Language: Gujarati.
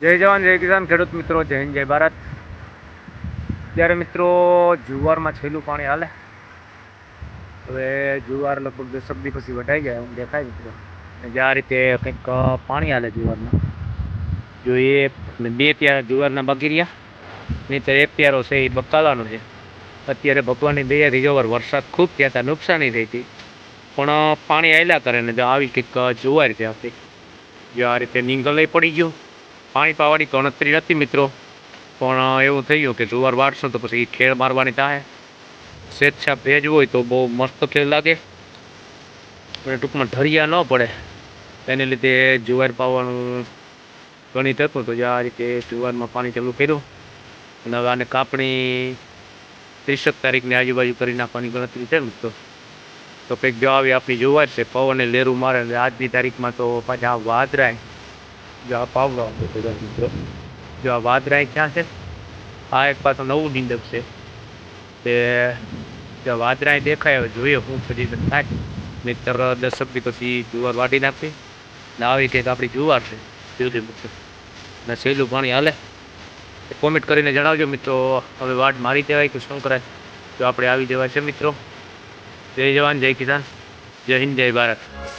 જય જવાન જય કિસાન ખેડૂત મિત્રો, જય હિન્દ જય ભારત. ત્યારે મિત્રો જુવારમાં છેલ્લું પાણી હાલે. હવે જુવાર લગભગ 10 દી પછી વટાઈ જાય એમ દેખાય મિત્રો. જે આ રીતે કંઈક પાણી હાલે જુવારમાં, જો એ 2 પ્યારા જુવારના બાકી રહ્યા, નહીં 1 પ્યારો છે એ બકાલાનો છે. અત્યારે ભગવાનની દયાથી જુવાર વરસાદ ખૂબ થયા હતા, નુકસાની થઈ હતી, પણ પાણી હાલ્યા કરે ને જો આવી કંઈક જુવાર છે આપણી. જો આ રીતે નીંગલ પડી ગયું. પાણી પાવાની ગણતરી નથી મિત્રો, પણ એવું થઈ ગયું કે જુવાર વાળશો તો પછી ખેડ મારવાની થાય. સ્વેચ્છા ભેજ હોય તો બહુ મસ્ત ખેડ લાગે, અને ટૂંકમાં ઢળિયા ન પડે એને લીધે જુવાર પાવાનું ગણિત હતું. તો આ રીતે જુવારમાં પાણી ચાલુ કર્યું, અને હવે આને કાપણી 30 તારીખની આજુબાજુ કરી નાખવાની ગણતરી છે મિત્રો. તો કંઈક જો આવી આપણી જુવાર છે, પવને લેરું મારે એટલે આજની તારીખમાં તો પાછા વાદરાય જો આ પાવડો મિત્રો, જો આ વાદરાય ક્યાં છે, આ એક પાછું નવું નિંદક છે તે જો વાદરાય દેખાય. હવે જોઈએ હું પછી થાય, નહીંતર 10 દી પછી જુવાર વાટી નાખવી ને આવી કંઈક આપણી જુવાર છે જુદી મિત્રો. ને સહેલું પાણી હાલે કોમેન્ટ કરીને જણાવજો મિત્રો. હવે વાટ મારી દેવાય કે શું કરાય, જો આપણે આવી જવાય છે મિત્રો. જય જવાન જય કિસાન, જય હિન્દ જય ભારત.